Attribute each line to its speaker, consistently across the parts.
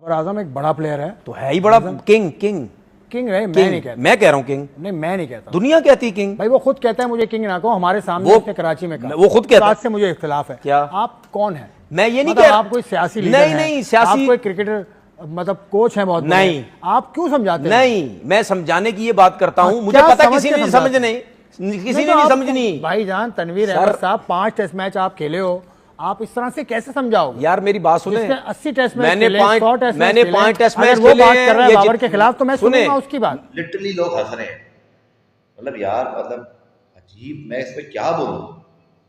Speaker 1: बाबर आजम एक बड़ा प्लेयर है
Speaker 2: तो है ही बड़ा। किंग किंग
Speaker 1: किंग है, मैं नहीं कहता।
Speaker 2: मैं कह रहा हूँ किंग
Speaker 1: नहीं, मैं नहीं कहता।
Speaker 2: दुनिया कहती किंग।
Speaker 1: भाई वो खुद कहता है मुझे किंग ना कहो, हमारे सामने उसने कराची में कहा।
Speaker 2: वो खुद कहता है।
Speaker 1: बात से मुझे इख्तिलाफ है।
Speaker 2: क्या
Speaker 1: आप कौन है?
Speaker 2: मैं ये नहीं
Speaker 1: मतलब
Speaker 2: कह
Speaker 1: आप कोई सियासी लीडर हैं,
Speaker 2: नहीं सियासी,
Speaker 1: आप कोई क्रिकेटर मतलब कोच है बहुत
Speaker 2: नहीं,
Speaker 1: आप क्यों समझाते हैं?
Speaker 2: नहीं, मैं समझाने की ये बात करता हूँ। मुझे पता किसी ने समझने, किसी ने नहीं समझनी।
Speaker 1: भाईजान तनवीर अहमद साहब 5 टेस्ट मैच आप खेले हो, आप इस तरह से कैसे समझाओगे?
Speaker 2: यार मेरी बात सुने,
Speaker 1: 80 टेस्ट मैच
Speaker 2: मैंने 5 टेस्ट मैच
Speaker 1: वो बात कर रहा है बाबर के खिलाफ, तो मैं सुनूंगा उसकी बात।
Speaker 3: लिटरली लोग हंस रहे हैं, मतलब यार मतलब अजीब, मैं इस पे क्या बोलूं?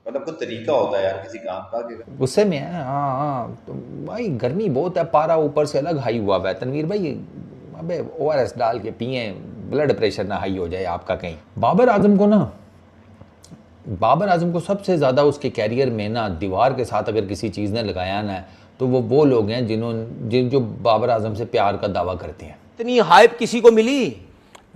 Speaker 3: मतलब कोई तरीका होता है यार किसी काम का कि
Speaker 4: गुस्से में है। हाँ तो भाई गर्मी बहुत है, पारा ऊपर से अलग हाई हुआ है तनवीर भाई। अबे ORS डाल के पिए, ब्लड प्रेशर ना हाई हो जाए आपका कहीं। बाबर आजम को सबसे ज़्यादा उसके कैरियर में ना दीवार के साथ अगर किसी चीज़ ने लगाया ना, तो वो लोग हैं जो बाबर आजम से प्यार का दावा करते हैं।
Speaker 2: इतनी हाइप किसी को मिली?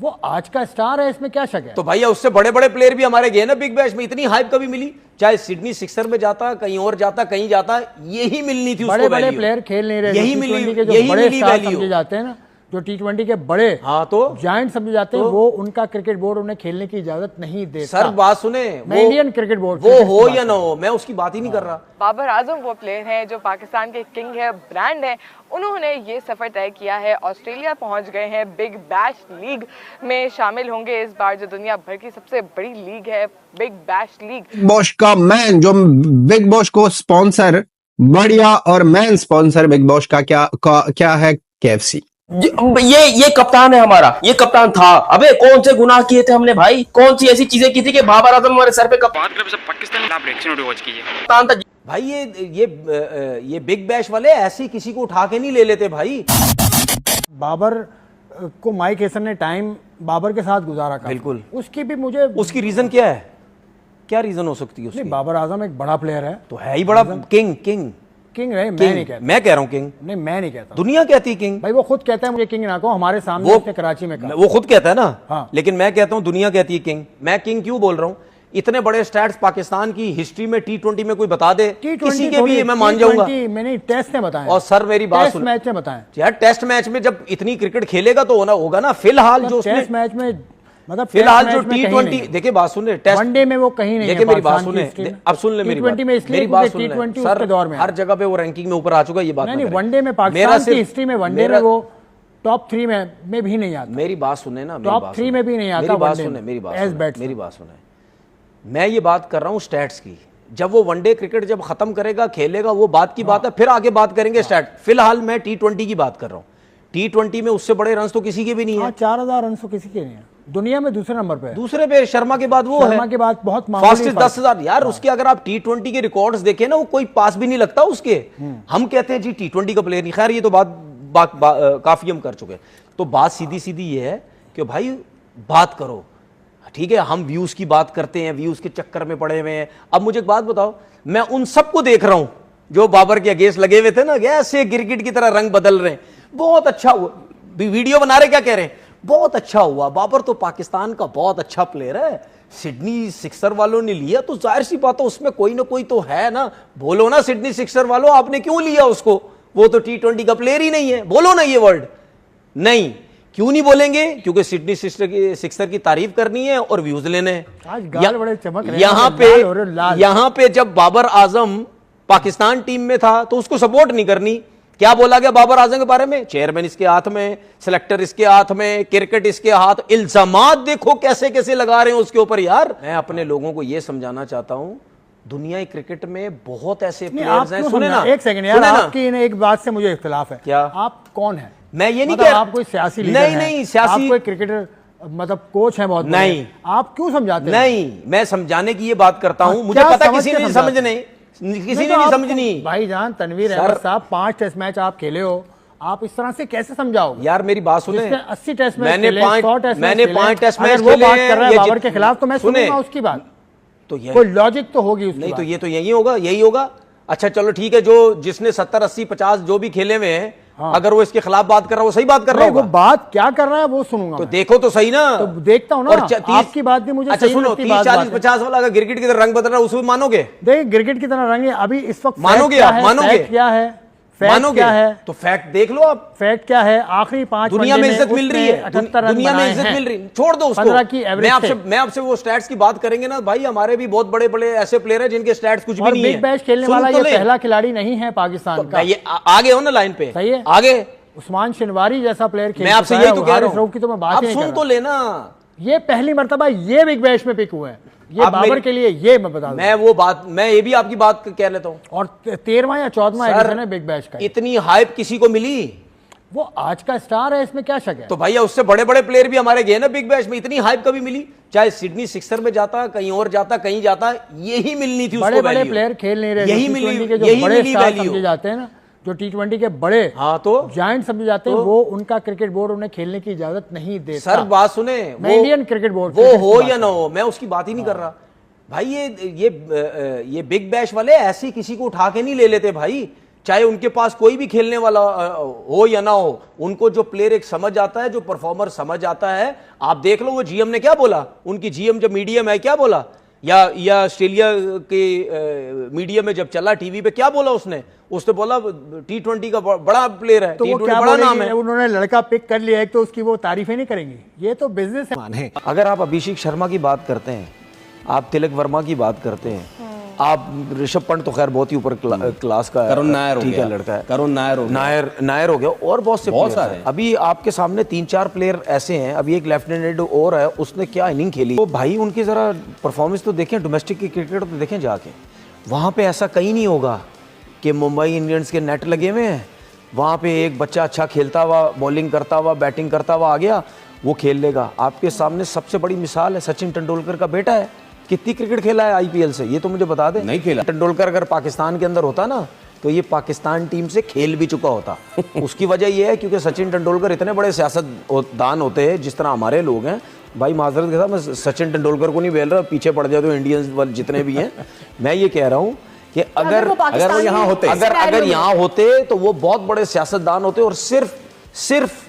Speaker 1: वो आज का स्टार है, इसमें क्या शक है?
Speaker 2: तो भैया उससे बड़े बड़े प्लेयर भी हमारे गए ना बिग बैश में, इतनी हाइप कभी मिली? चाहे सिडनी सिक्सर में जाता, कहीं और जाता, कहीं जाता, यही मिलनी थी उसको।
Speaker 1: बड़े बड़े प्लेयर खेल नहीं रहे,
Speaker 2: यही मिली,
Speaker 1: यही मिली समझे जाते हैं ना, जो T20 के बड़े
Speaker 2: हाँ तो
Speaker 1: जायंट समझे जाते हैं, वो उनका क्रिकेट बोर्ड उन्हें खेलने की इजाजत नहीं देता।
Speaker 2: सर बात सुने,
Speaker 1: मैं इंडियन क्रिकेट बोर्ड
Speaker 2: वो हो या ना हो, मैं उसकी बात ही नहीं कर रहा।
Speaker 5: बाबर आजम वो प्लेयर हैं जो पाकिस्तान के किंग है, ब्रांड है। उन्होंने ये सफर तय किया है, ऑस्ट्रेलिया पहुंच गए हैं, बिग बैश लीग में शामिल होंगे इस बार, जो दुनिया भर की सबसे बड़ी लीग है, big bash league.
Speaker 6: Big Bosch का मैन, जो बिग बॉश को स्पॉन्सर बढ़िया और मैन स्पॉन्सर बिग बॉश का क्या है? KFC।
Speaker 7: ये कप्तान है हमारा, ये कप्तान था। अबे कौन से गुनाह किए थे हमने भाई, कौन सी ऐसी चीजें की थी कि बाबर आजम हमारे सर पे कप्तान था
Speaker 2: भाई? ये बिग बैश वाले ऐसे किसी को उठा के नहीं ले लेते भाई।
Speaker 1: बाबर को माइक हेसन ने टाइम बाबर के साथ गुजारा का,
Speaker 2: बिल्कुल।
Speaker 1: उसकी भी मुझे
Speaker 2: उसकी रीजन क्या है? क्या रीजन हो सकती है उसकी?
Speaker 1: बाबर आजम एक बड़ा प्लेयर है
Speaker 2: तो है ही बड़ा। किंग किंग
Speaker 1: किंग है, मैं नहीं कहता।
Speaker 2: मैं कह रहा हूँ किंग।
Speaker 1: नहीं, मैं नहीं कहता।
Speaker 2: दुनिया कहती किंग।
Speaker 1: भाई वो खुद कहता है मुझे किंग ना कहो, हमारे सामने उसने कराची में कहा।
Speaker 2: वो खुद कहता है ना।
Speaker 1: हाँ।
Speaker 2: लेकिन मैं कहता हूँ दुनिया कहती है किंग। मैं किंग क्यों बोल रहा हूँ? इतने बड़े स्टैट्स पाकिस्तान की हिस्ट्री में T20 में कोई बता दे, किसी के भी मैं मान जाऊंगा।
Speaker 1: मैंने टेस्ट में बताया।
Speaker 2: और सर मेरी बात सुन,
Speaker 1: मैच में बताया
Speaker 2: यार, टेस्ट मैच में जब इतनी क्रिकेट खेलेगा तो होगा ना। फिलहाल जो
Speaker 1: टेस्ट मैच में मतलब
Speaker 2: फिलहाल जो T20 देखिए, बात सुन, टेस्ट
Speaker 1: वनडे में वो कहीं नहीं है।
Speaker 2: देखिए मेरी बात सुने, अब सुन ले मेरी बात। मेरी बात सुन ले सर,
Speaker 1: दौर में
Speaker 2: हर जगह पे वो रैंकिंग में ऊपर आ चुका है। ये बात
Speaker 1: नहीं, वनडे में पाकिस्तान की हिस्ट्री में वनडे में वो टॉप 3 में भी नहीं आता।
Speaker 2: मेरी बात सुने ना,
Speaker 1: टॉप 3 में भी नहीं आता।
Speaker 2: मेरी बात सुने, मेरी बात सुने। मैं ये बात कर रहा हूँ स्टैट्स की। जब वो वनडे क्रिकेट जब खत्म करेगा, खेलेगा, वो बात की बात है, फिर आगे बात करेंगे स्टैट। फिलहाल मैं T20 की बात कर रहा हूँ। T20 में उससे बड़े रन तो किसी के भी नहीं है।
Speaker 1: 4000 रन तो किसी के नहीं है, दुनिया में दूसरे नंबर पे है।
Speaker 2: दूसरे पे शर्मा के बाद वो है।
Speaker 1: शर्मा के बाद बहुत
Speaker 2: फास्टेस्ट 10,000 यार। उसके अगर आप T20 के रिकॉर्ड्स देखें ना, वो कोई पास भी नहीं लगता उसके। हम कहते हैं जी T20 का प्लेयर नहीं। खैर ये तो बात काफी हम कर चुके। तो बात सीधी सीधी ये है कि भाई बात करो, ठीक है। हम व्यूज की बात करते हैं, व्यूज के चक्कर में पड़े हुए हैं। अब मुझे एक बात बताओ, मैं उन सबको देख रहा हूं जो बाबर के अगेंस्ट लगे हुए थे ना, ऐसे गिरगिट की तरह रंग बदल रहे हैं। बहुत अच्छा हुआ, वीडियो बना रहे, क्या कह रहे हैं, बहुत अच्छा हुआ। बाबर तो पाकिस्तान का बहुत अच्छा प्लेयर है, सिडनी सिक्सर वालों ने लिया तो जाहिर सी बात है उसमें कोई ना कोई तो है ना। बोलो ना सिडनी सिक्सर वालों, आपने क्यों लिया उसको? वो तो T20 का प्लेयर ही नहीं है। बोलो ना ये वर्ड। नहीं, क्यों नहीं बोलेंगे? क्योंकि सिडनी सिक्सर की तारीफ करनी है और व्यूज लेने हैं।
Speaker 1: बड़े चमक रहे
Speaker 2: हैं। यहाँ पे जब बाबर आजम पाकिस्तान टीम में था तो उसको सपोर्ट नहीं करनी। क्या बोला गया बाबर आजम के बारे में? चेयरमैन इसके हाथ में, सिलेक्टर इसके हाथ में, क्रिकेट इसके हाथ। इल्जामात देखो कैसे कैसे लगा रहे हैं उसके ऊपर। यार मैं अपने लोगों को यह समझाना चाहता हूं, दुनिया क्रिकेट में बहुत ऐसे प्लेयर्स हैं। सुने ना,
Speaker 1: एक सेकंड यार, आपकी एक बात से मुझे इख्तिलाफ है।
Speaker 2: क्या?
Speaker 1: आप कौन है?
Speaker 2: मैं ये नहीं
Speaker 1: मतलब
Speaker 2: कह,
Speaker 1: आप कोई सियासी लीडर हैं,
Speaker 2: नहीं सियासी,
Speaker 1: आप कोई क्रिकेटर मतलब कोच है बहुत
Speaker 2: नहीं,
Speaker 1: आप क्यों समझाते हैं?
Speaker 2: नहीं, मैं समझाने की ये बात करता हूं। मुझे पता किसी ने समझने, किसी ने नहीं समझनी।
Speaker 1: भाईजान तनवीर अहमद साहब 5 टेस्ट मैच आप खेले हो, आप इस तरह से कैसे समझाओगे?
Speaker 2: यार मेरी बात सुने,
Speaker 1: 80 टेस्ट मैच
Speaker 2: मैंने 5 टेस्ट मैच
Speaker 1: वो बात कर रहा है बाबर के खिलाफ, तो मैं सुनूंगा उसकी बात।
Speaker 2: तो
Speaker 1: कोई लॉजिक तो होगी उसकी।
Speaker 2: नहीं तो ये तो यही होगा, यही होगा। अच्छा चलो ठीक है, जो जिसने 70 80 50 जो भी खेले हुए हैं, हाँ। अगर वो इसके खिलाफ बात कर रहा है, वो सही बात कर रहा है।
Speaker 1: वो बात क्या कर रहा है वो सुनूंगा।
Speaker 2: तो देखो तो सही ना,
Speaker 1: तो देखता हूँ ना। आपकी बात भी मुझे
Speaker 2: अच्छा सुनो, 30 40 50 वाला अगर गिरगिट की तरह रंग बदल रहा है, उसमें मानोगे?
Speaker 1: देखिए गिरगिट की तरह रंग अभी इस वक्त
Speaker 2: मानोगे? आप मानोगे?
Speaker 1: क्या है फैक्ट
Speaker 2: मानोगे
Speaker 1: क्या है?
Speaker 2: तो फैक्ट देख लो आप।
Speaker 1: फैक्ट क्या है? आखिरी 5
Speaker 2: दुनिया में इज्जत मिल रही है,
Speaker 1: 78 रन
Speaker 2: दुनिया में
Speaker 1: बनाए
Speaker 2: इज्जत
Speaker 1: हैं।
Speaker 2: मिल रही है, छोड़ दो उसको।
Speaker 1: 15 की एवरेज
Speaker 2: मैं आपसे वो स्टैट्स की बात करेंगे ना भाई, हमारे भी बहुत बड़े बड़े ऐसे प्लेयर हैं जिनके स्टैट्स कुछ भी
Speaker 1: और
Speaker 2: नहीं
Speaker 1: बिग
Speaker 2: है।
Speaker 1: बैश खेलने
Speaker 2: सुन
Speaker 1: वाला
Speaker 2: तो
Speaker 1: ये
Speaker 2: ले।
Speaker 1: पहला खिलाड़ी नहीं है पाकिस्तान का।
Speaker 2: ये आगे हो ना लाइन पे,
Speaker 1: सही है।
Speaker 2: आगे
Speaker 1: उस्मान शिनवारी जैसा प्लेयर खेल
Speaker 2: मैं आपसे
Speaker 1: चुका
Speaker 2: यही
Speaker 1: है,
Speaker 2: तो कह रहा
Speaker 1: हारिस रऊफ की तो मैं
Speaker 2: हूं,
Speaker 1: बात
Speaker 2: आप
Speaker 1: ही नहीं
Speaker 2: सुन
Speaker 1: कर
Speaker 2: तो
Speaker 1: रहा।
Speaker 2: लेना।
Speaker 1: ये पहली मर्तबा ये बिग बैश में पिक हुआ है, ये
Speaker 2: आप
Speaker 1: बाबर
Speaker 2: मेरी-
Speaker 1: के लिए, ये मैं बता दूं।
Speaker 2: मैं ये भी आपकी बात कह लेता हूं।
Speaker 1: और 13वां या 14वां एडिशन है बिग बैश का।
Speaker 2: इतनी हाइप किसी को मिली?
Speaker 1: वो आज का स्टार है, इसमें क्या शक है?
Speaker 2: तो भैया उससे बड़े बड़े प्लेयर भी हमारे गए ना बिग बैश में, इतनी हाइप कभी मिली? चाहे सिडनी सिक्सर में जाता, कहीं और जाता, कहीं जाता, यही मिलनी थी उसको
Speaker 1: बड़े बड़े
Speaker 2: value।
Speaker 1: प्लेयर खेल नहीं रहे,
Speaker 2: यही
Speaker 1: जो
Speaker 2: मिली,
Speaker 1: T20 के जो
Speaker 2: यही
Speaker 1: बड़े
Speaker 2: मिली
Speaker 1: स्टार
Speaker 2: value।
Speaker 1: समझे जाते हैं ना, जो T20 के बड़े
Speaker 2: हाँ तो
Speaker 1: जायंट समझे जाते हैं, वो उनका क्रिकेट बोर्ड उन्हें खेलने की इजाजत नहीं देता।
Speaker 2: सर बात सुने,
Speaker 1: मैं इंडियन क्रिकेट बोर्ड
Speaker 2: वो हो या ना हो, मैं उसकी बात ही नहीं कर रहा भाई। ये बिग बैश वाले ऐसी किसी को उठा के नहीं ले लेते भाई, चाहे उनके पास कोई भी खेलने वाला हो या ना हो। उनको जो प्लेयर एक समझ आता है, जो परफॉर्मर समझ आता है, आप देख लो वो जीएम ने क्या बोला, उनकी जीएम जब मीडिया में क्या बोला, या ऑस्ट्रेलिया के मीडिया में जब चला टीवी पे क्या बोला उसने बोला T20 का बड़ा प्लेयर है,
Speaker 1: तो वो
Speaker 2: T20
Speaker 1: क्या
Speaker 2: बड़ा नाम है।
Speaker 1: उन्होंने लड़का पिक कर लिया है तो उसकी वो तारीफें नहीं करेंगी, ये तो बिजनेस है।
Speaker 2: अगर आप अभिषेक शर्मा की बात करते हैं, आप तिलक वर्मा की बात करते हैं, आप ऋषभ पंत तो खैर बहुत ही ऊपर क्लास का
Speaker 4: करुण नायर हो
Speaker 2: ठीक है
Speaker 4: गया,
Speaker 2: लड़का है,
Speaker 4: करुण नायर हो गया,
Speaker 2: नायर हो गया, और बहुत से
Speaker 4: बहुत
Speaker 2: players
Speaker 4: सारे
Speaker 2: हैं। अभी आपके सामने 3-4 प्लेयर ऐसे हैं, अभी एक लेफ्टिनेंट और है, उसने क्या इनिंग खेली, तो भाई उनकी जरा परफॉर्मेंस तो देखें, डोमेस्टिक की क्रिकेट तो देखें जाके। वहाँ पे ऐसा कहीं नहीं होगा कि मुंबई इंडियंस के नेट लगे हुए हैं, वहाँ पे एक बच्चा अच्छा खेलता हुआ, बॉलिंग करता हुआ, बैटिंग करता हुआ आ गया, वो खेल लेगा। आपके सामने सबसे बड़ी मिसाल है सचिन तेंदुलकर का बेटा है, कितनी क्रिकेट खेला है आईपीएल से, ये तो मुझे बता दे।
Speaker 4: नहीं खेला।
Speaker 2: तेंदुलकर अगर पाकिस्तान के अंदर होता ना, तो ये पाकिस्तान टीम से खेल भी चुका होता। उसकी वजह ये है क्योंकि सचिन तेंदुलकर इतने बड़े सियासतदान होते हैं, जिस तरह हमारे लोग हैं। भाई माजरत के साथ मैं सचिन तेंदुलकर को नहीं बोल रहा, पीछे पड़ जाए तो इंडियंस जितने भी हैं, मैं ये कह रहा हूँ कि अगर वो यहाँ होते, अगर यहाँ होते तो वो बहुत बड़े सियासतदान होते और सिर्फ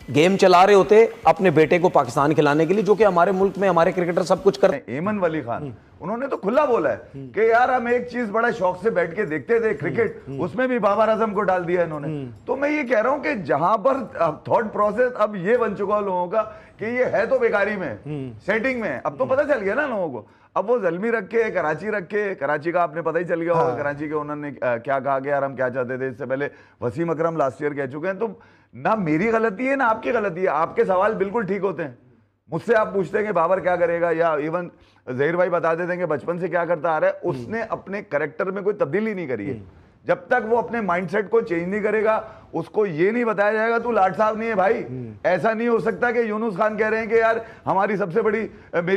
Speaker 2: गेम चला रहे होते अपने बेटे को पाकिस्तान खिलाने के लिए, जो कि हमारे मुल्क में हमारे क्रिकेटर सब कुछ करते हैं।
Speaker 8: एमन वली खान उन्होंने तो खुला बोला है कि यार हम एक चीज बड़ा शौक से बैठ के देखते थे क्रिकेट, उसमें भी बाबर आजम को डाल दिया इन्होंने। तो मैं ये कह रहा हूं कि जहां पर थॉट प्रोसेस अब ये बन चुका लोगों का कि ये है तो बेकारी में, सेटिंग में, अब तो पता चल गया ना लोगों को। अब वो जल्मी रख के कराची रख के, कराची का आपने पता ही चल गया होगा कराची के उन्होंने क्या कहा कि यार हम क्या चाहते थे। इससे पहले वसीम अकरम लास्ट ईयर कह चुके हैं। तो ना मेरी गलती है ना आपकी गलती है, आपके सवाल बिल्कुल ठीक होते हैं। मुझसे आप पूछते हैं कि बाबर क्या करेगा, या इवन जहीर भाई बता देते हैं कि बचपन से क्या करता आ रहा है, उसने अपने कैरेक्टर में कोई तब्दीली नहीं करी है। जब तक वो अपने माइंडसेट को चेंज नहीं करेगा, उसको ये नहीं बताया जाएगा तू लाट साहब नहीं है भाई। ऐसा नहीं हो सकता कि यूनुस खान कह रहे हैं कि यार मेरी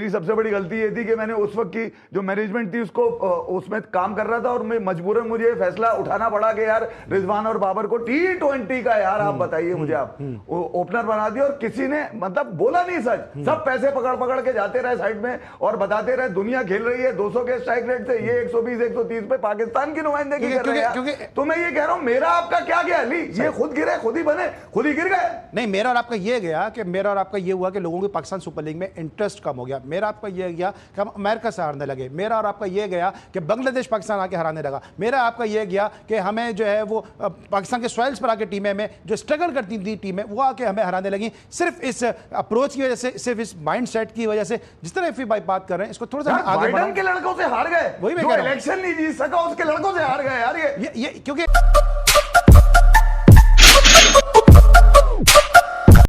Speaker 8: सबसे बड़ी गलती ये थी कि मैंने उस वक्त की जो मैनेजमेंट थी उसको उसमें काम कर रहा था और मैं मजबूरन मुझे फैसला उठाना पड़ा कि यार रिजवान और बाबर को T20 का यार आप बताइए मुझे, आप ओपनर बना दिया और किसी ने मतलब बोला नहीं सच, सब पैसे पकड़ के जाते रहे साइड में और बताते रहे दुनिया खेल रही है 200 के स्ट्राइक रेट से, ये 120-130 पे पाकिस्तान की नुमाइंदगी कर रहे हैं। तो मैं ये कह रहा हूं मेरा आपका क्या गया अली, ये खुद गिरे, खुद ही बने, खुद ही गिर गए।
Speaker 9: नहीं, मेरा और आपका ये गया कि मेरा और आपका ये हुआ कि लोगों की पाकिस्तान सुपर लीग में इंटरेस्ट कम हो गया। मेरा आपका ये गया कि हम अमेरिका से हारने लगे। मेरा और आपका ये गया कि बांग्लादेश पाकिस्तान आके हराने लगा। मेरा आपका ये गया कि हमें जो है वो पाकिस्तान के सॉइल्स पर आके टीमें में जो स्ट्रगल करती थी टीमें वो आके हमें हराने लगी, सिर्फ इस अप्रोच की वजह से, सिर्फ इस माइंड सेट की वजह से। जिस तरह एफी भाई बात कर रहे हैं इसको थोड़ा सा आगे बढ़ाओ।
Speaker 8: के लड़कों से हार गए,
Speaker 9: वही मैं
Speaker 8: जो
Speaker 9: कह रहा हूं।
Speaker 8: इलेक्शन नहीं जीत सका उसके लड़कों से हार गए यार। ये
Speaker 9: क्योंकि